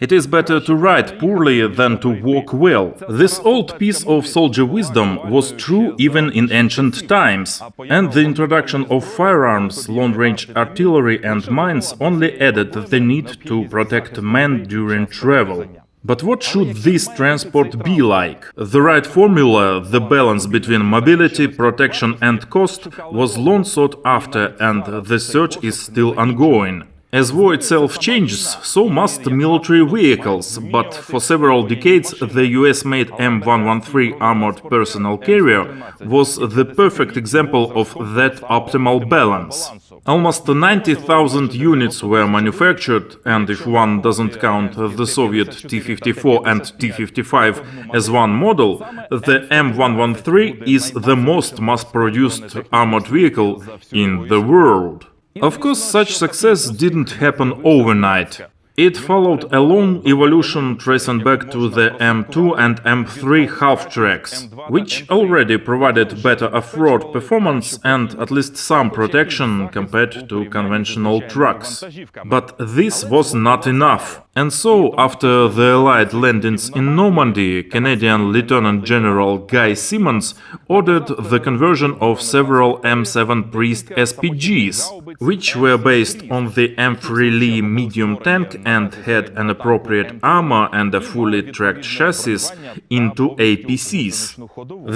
It is better to ride poorly than to walk well. This old piece of soldier wisdom was true even in ancient times. And the introduction of firearms, long-range artillery and mines only added the need to protect men during travel. But what should this transport be like? The right formula, the balance between mobility, protection and cost, was long sought after, and the search is still ongoing. As war itself changes, so must military vehicles, but for several decades the US-made M113 armored personnel carrier was the perfect example of that optimal balance. Almost 90,000 units were manufactured, and if one doesn't count the Soviet T-54 and T-55 as one model, the M113 is the most mass-produced armored vehicle in the world. Of course, such success didn't happen overnight. It followed a long evolution tracing back to the M2 and M3 half-tracks, which already provided better off-road performance and at least some protection compared to conventional trucks. But this was not enough. And so, after the Allied landings in Normandy, Canadian Lieutenant General Guy Simonds ordered the conversion of several M7 Priest SPGs, which were based on the M3 Lee medium tank and had an appropriate armor and a fully tracked chassis, into APCs.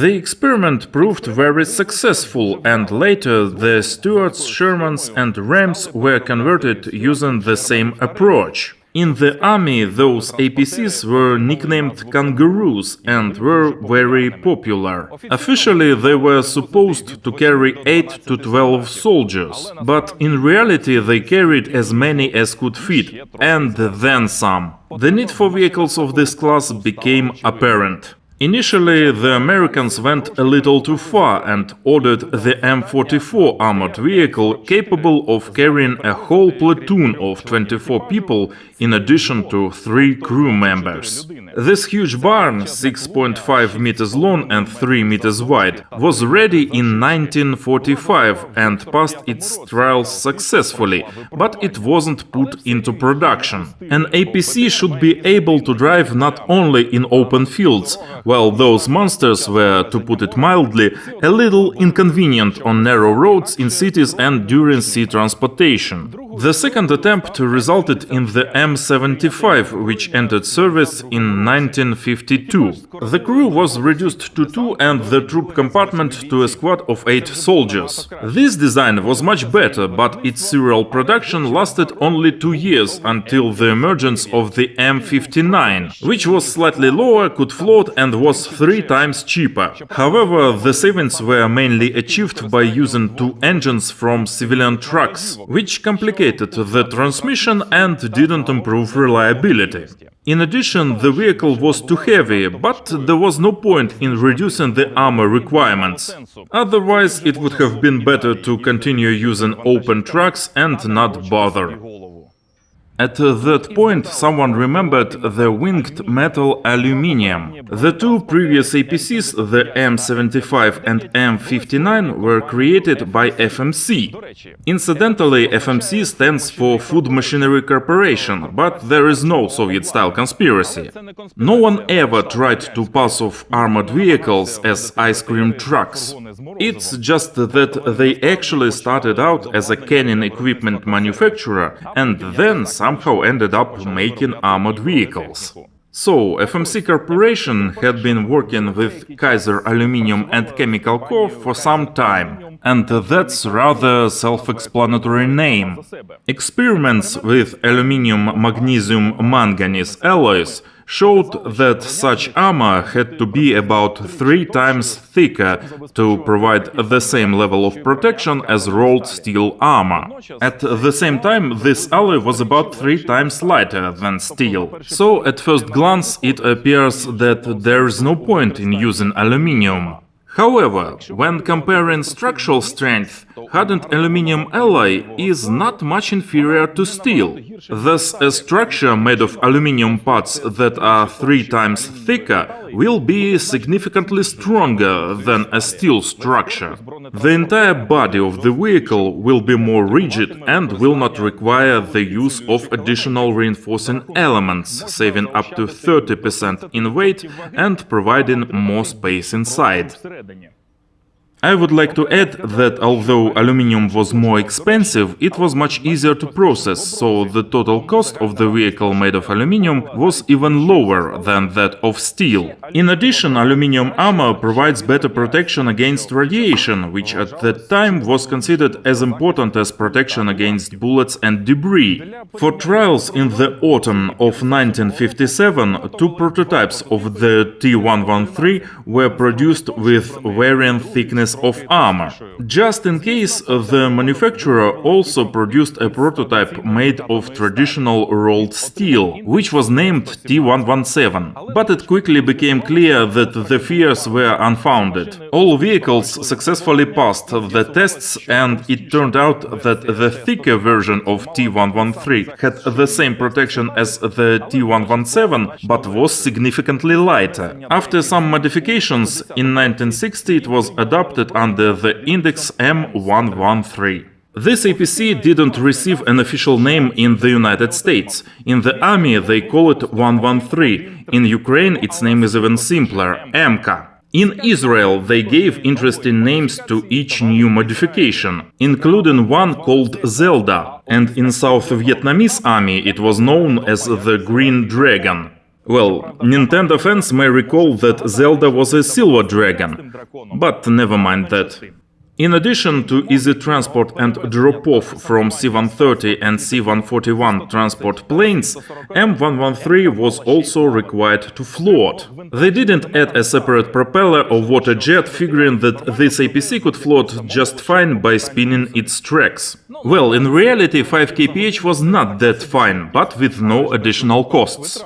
The experiment proved very successful, and later the Stuarts, Shermans and Rams were converted using the same approach. In the army, those APCs were nicknamed kangaroos and were very popular. Officially, they were supposed to carry 8 to 12 soldiers, but in reality they carried as many as could fit, and then some. The need for vehicles of this class became apparent. Initially, the Americans went a little too far and ordered the M44 armored vehicle capable of carrying a whole platoon of 24 people in addition to 3 crew members. This huge barn, 6.5 meters long and 3 meters wide, was ready in 1945 and passed its trials successfully, but it wasn't put into production. An APC should be able to drive not only in open fields, while those monsters were, to put it mildly, a little inconvenient on narrow roads in cities and during sea transportation. The second attempt resulted in the M75, which entered service in 1952. The crew was reduced to 2 and the troop compartment to a squad of 8 soldiers. This design was much better, but its serial production lasted only 2 years until the emergence of the M59, which was slightly lower, could float and was 3 times cheaper. However, the savings were mainly achieved by using 2 engines from civilian trucks, which complicated the transmission and didn't improve reliability. In addition, the vehicle was too heavy, but there was no point in reducing the armor requirements. Otherwise, it would have been better to continue using open trucks and not bother. At that point, someone remembered the winged metal aluminium. The 2 previous APCs, the M75 and M59, were created by FMC. Incidentally, FMC stands for Food Machinery Corporation, but there is no Soviet-style conspiracy. No one ever tried to pass off armored vehicles as ice cream trucks. It's just that they actually started out as a canning equipment manufacturer and then somehow ended up making armored vehicles. So, FMC Corporation had been working with Kaiser Aluminium and Chemical Co. for some time, and that's rather self-explanatory name. Experiments with aluminium-magnesium-manganese alloys showed that such armor had to be about 3 times thicker to provide the same level of protection as rolled steel armor. At the same time, this alloy was about 3 times lighter than steel. So, at first glance, it appears that there is no point in using aluminium. However, when comparing structural strength, hardened aluminium alloy is not much inferior to steel. Thus, a structure made of aluminium parts that are 3 times thicker will be significantly stronger than a steel structure. The entire body of the vehicle will be more rigid and will not require the use of additional reinforcing elements, saving up to 30% in weight and providing more space inside. I would like to add that although aluminium was more expensive, it was much easier to process, so the total cost of the vehicle made of aluminium was even lower than that of steel. In addition, aluminium armor provides better protection against radiation, which at that time was considered as important as protection against bullets and debris. For trials in the autumn of 1957, 2 prototypes of the T113 were produced with varying thickness of armor. Just in case, the manufacturer also produced a prototype made of traditional rolled steel, which was named T117. But it quickly became clear that the fears were unfounded. All vehicles successfully passed the tests, and it turned out that the thicker version of T113 had the same protection as the T117, but was significantly lighter. After some modifications, in 1960 it was adopted under the index M113. This APC didn't receive an official name in the United States. In the army they call it 113. In Ukraine its name is even simpler, MK. In Israel they gave interesting names to each new modification, including one called Zelda, and in South Vietnamese army it was known as the Green Dragon. Well, Nintendo fans may recall that Zelda was a silver dragon, but never mind that. In addition to easy transport and drop-off from C-130 and C-141 transport planes, M113 was also required to float. They didn't add a separate propeller or water jet, figuring that this APC could float just fine by spinning its tracks. Well, in reality 5 kph was not that fine, but with no additional costs.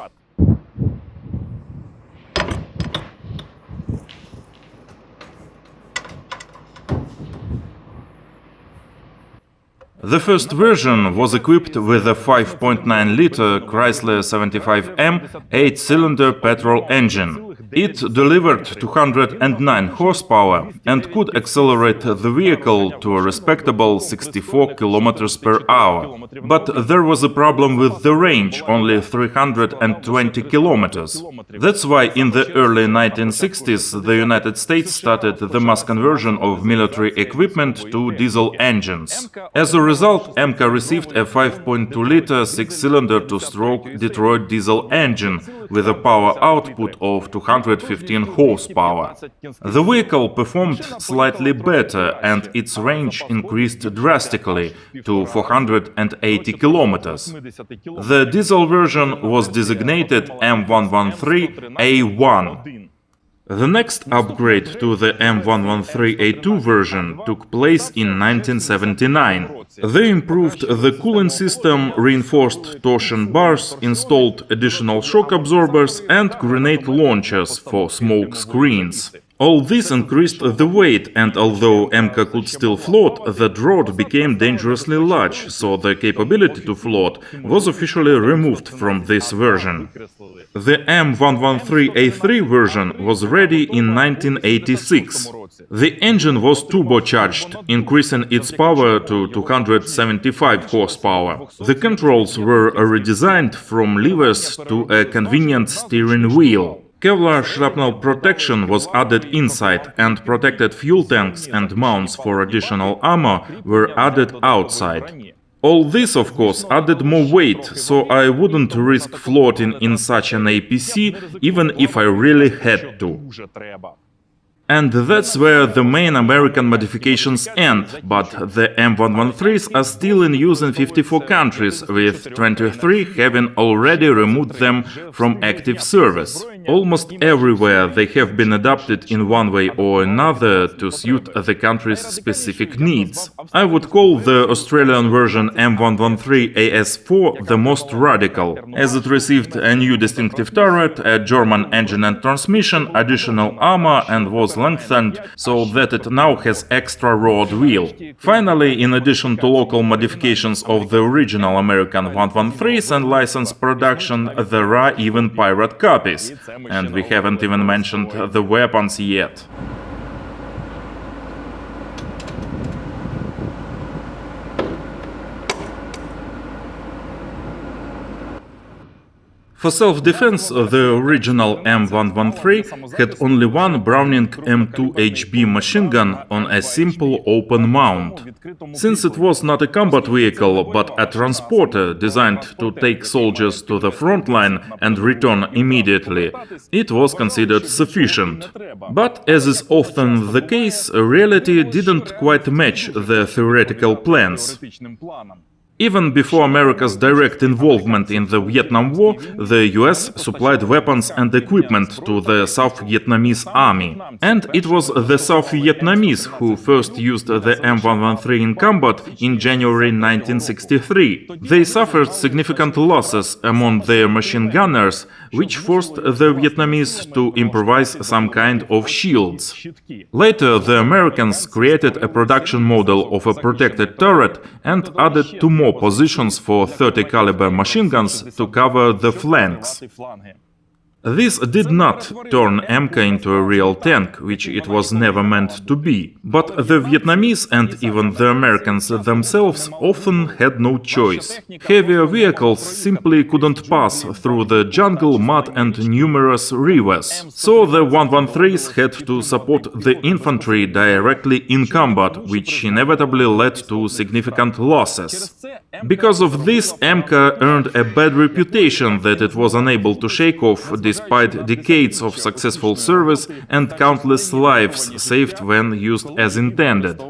The first version was equipped with a 5.9-liter Chrysler 75M 8-cylinder petrol engine. It delivered 209 horsepower and could accelerate the vehicle to a respectable 64 km per hour. But there was a problem with the range, only 320 kilometers. That's why in the early 1960s the United States started the mass conversion of military equipment to diesel engines. As a result, MK received a 5.2-liter 6-cylinder 2-stroke Detroit diesel engine with a power output of 215 horsepower. The vehicle performed slightly better and its range increased drastically to 480 kilometers. The diesel version was designated M113A1. The next upgrade to the M113A2 version took place in 1979. They improved the cooling system, reinforced torsion bars, installed additional shock absorbers and grenade launchers for smoke screens. All this increased the weight, and although MK could still float, the rod became dangerously large, so the capability to float was officially removed from this version. The M113A3 version was ready in 1986. The engine was turbocharged, increasing its power to 275 horsepower. The controls were redesigned from levers to a convenient steering wheel. Kevlar shrapnel protection was added inside, and protected fuel tanks and mounts for additional armor were added outside. All this, of course, added more weight, so I wouldn't risk floating in such an APC, even if I really had to. And that's where the main American modifications end, but the M113s are still in use in 54 countries, with 23 having already removed them from active service. Almost everywhere they have been adapted in one way or another to suit the country's specific needs. I would call the Australian version M113AS4 the most radical, as it received a new distinctive turret, a German engine and transmission, additional armor, and was lengthened so that it now has extra rod wheel. Finally, in addition to local modifications of the original American 113s and licensed production, there are even pirate copies. And we haven't even mentioned the weapons yet. For self-defense, the original M113 had only one Browning M2HB machine gun on a simple open mount. Since it was not a combat vehicle, but a transporter designed to take soldiers to the front line and return immediately, it was considered sufficient. But, as is often the case, reality didn't quite match the theoretical plans. Even before America's direct involvement in the Vietnam War, the US supplied weapons and equipment to the South Vietnamese army. And it was the South Vietnamese who first used the M113 in combat in January 1963. They suffered significant losses among their machine gunners, which forced the Vietnamese to improvise some kind of shields. Later, the Americans created a production model of a protected turret and added two more positions for 30 caliber machine guns to cover the flanks. This did not turn MK into a real tank, which it was never meant to be. But the Vietnamese and even the Americans themselves often had no choice. Heavier vehicles simply couldn't pass through the jungle, mud and numerous rivers. So the 113s had to support the infantry directly in combat, which inevitably led to significant losses. Because of this, MK earned a bad reputation that it was unable to shake off despite decades of successful service and countless lives saved when used as intended.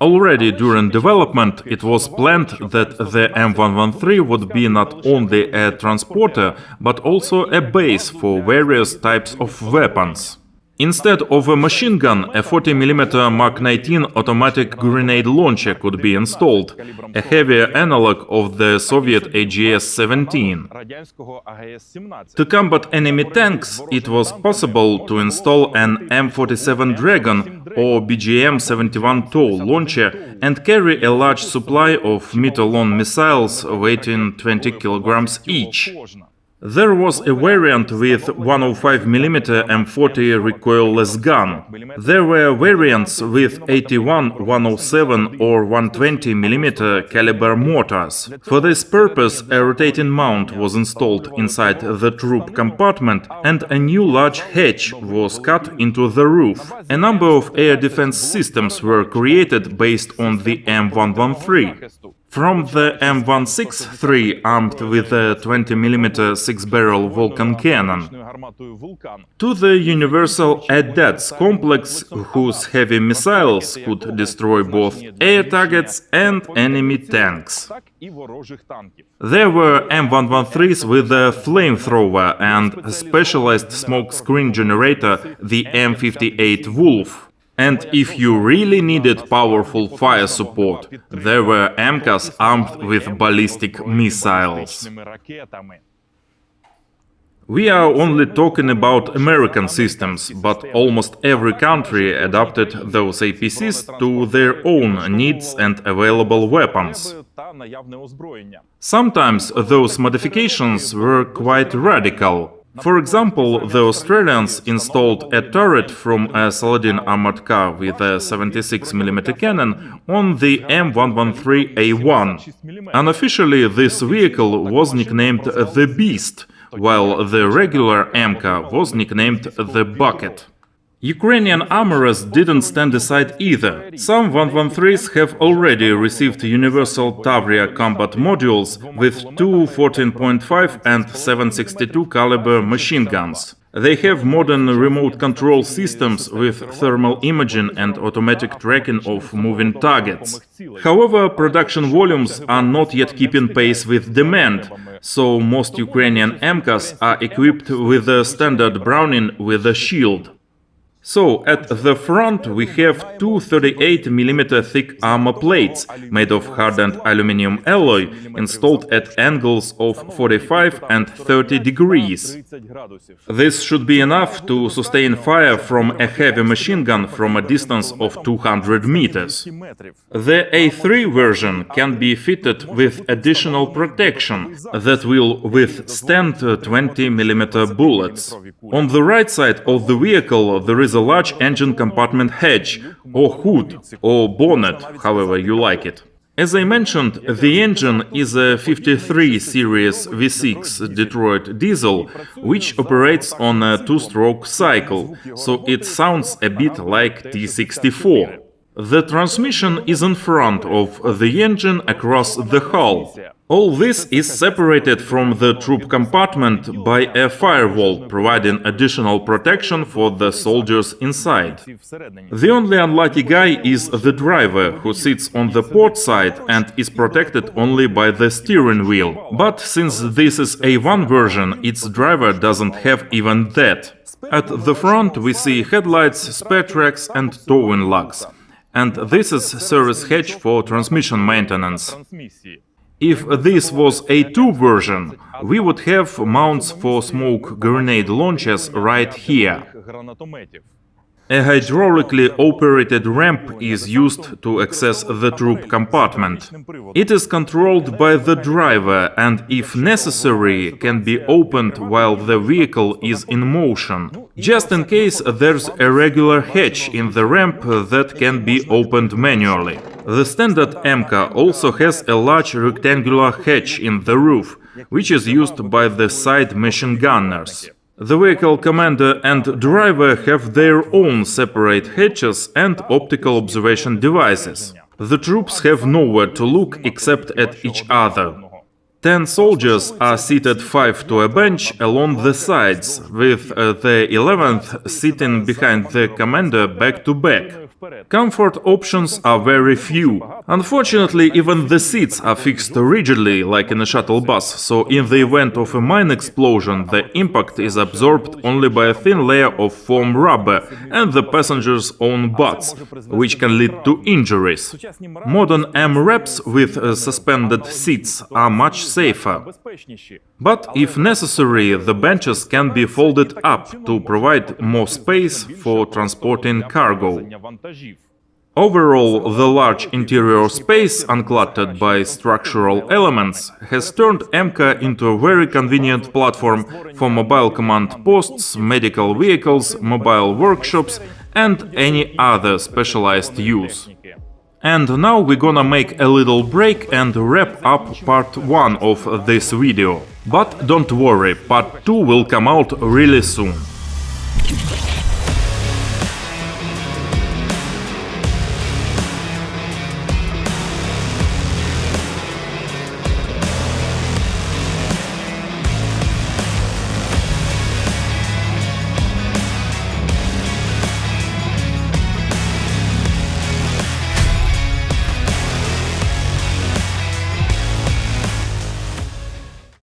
Already during development, it was planned that the M113 would be not only a transporter, but also a base for various types of weapons. Instead of a machine gun, a 40mm Mark 19 automatic grenade launcher could be installed, a heavier analog of the Soviet AGS-17. To combat enemy tanks, it was possible to install an M47 Dragon or BGM-71 TOW launcher and carry a large supply of meter-long missiles weighing 20 kilograms each. There was a variant with 105mm M40 recoilless gun. There were variants with 81, 107 or 120mm caliber mortars. For this purpose, a rotating mount was installed inside the troop compartment and a new large hatch was cut into the roof. A number of air defense systems were created based on the M113. From the M163, armed with a 20mm six-barrel Vulcan cannon, to the universal ADATS complex, whose heavy missiles could destroy both air targets and enemy tanks. There were M113s with a flamethrower and a specialized smoke screen generator, the M58 Wolf. And if you really needed powerful fire support, there were MKs armed with ballistic missiles. We are only talking about American systems, but almost every country adapted those APCs to their own needs and available weapons. Sometimes those modifications were quite radical. For example, the Australians installed a turret from a Saladin armored car with a 76mm cannon on the M113A1. Unofficially, this vehicle was nicknamed the Beast, while the regular MK was nicknamed the Bucket. Ukrainian armorers didn't stand aside either. Some 113s have already received universal Tavria combat modules with two 14.5 and 7.62 caliber machine guns. They have modern remote control systems with thermal imaging and automatic tracking of moving targets. However, production volumes are not yet keeping pace with demand, so most Ukrainian MKs are equipped with a standard Browning with a shield. So, at the front we have two 38mm thick armor plates made of hardened aluminum alloy installed at angles of 45 and 30 degrees. This should be enough to sustain fire from a heavy machine gun from a distance of 200 meters. The A3 version can be fitted with additional protection that will withstand 20mm bullets. On the right side of the vehicle there is a large engine compartment hatch, or hood, or bonnet, however you like it. As I mentioned, the engine is a 53 series V6 Detroit diesel, which operates on a two-stroke cycle, so it sounds a bit like T64. The transmission is in front of the engine across the hull. All this is separated from the troop compartment by a firewall, providing additional protection for the soldiers inside. The only unlucky guy is the driver, who sits on the port side and is protected only by the steering wheel. But since this is A1 version, its driver doesn't have even that. At the front we see headlights, spare tracks and towing lugs. And this is service hatch for transmission maintenance. If this was A2 version, we would have mounts for smoke grenade launchers right here. A hydraulically operated ramp is used to access the troop compartment. It is controlled by the driver and, if necessary, can be opened while the vehicle is in motion. Just in case there's a regular hatch in the ramp that can be opened manually. The standard MK also has a large rectangular hatch in the roof, which is used by the side machine gunners. The vehicle commander and driver have their own separate hatches and optical observation devices. The troops have nowhere to look except at each other. 10 soldiers are seated 5 to a bench along the sides, with the 11th sitting behind the commander back to back. Comfort options are very few. Unfortunately, even the seats are fixed rigidly, like in a shuttle bus, so in the event of a mine explosion, the impact is absorbed only by a thin layer of foam rubber and the passengers' own butts, which can lead to injuries. Modern M-Reps with suspended seats are much safer. But if necessary, the benches can be folded up to provide more space for transporting cargo. Overall, the large interior space, uncluttered by structural elements, has turned MK into a very convenient platform for mobile command posts, medical vehicles, mobile workshops and any other specialized use. And now we're gonna make a little break and wrap up part 1 of this video. But don't worry, part 2 will come out really soon.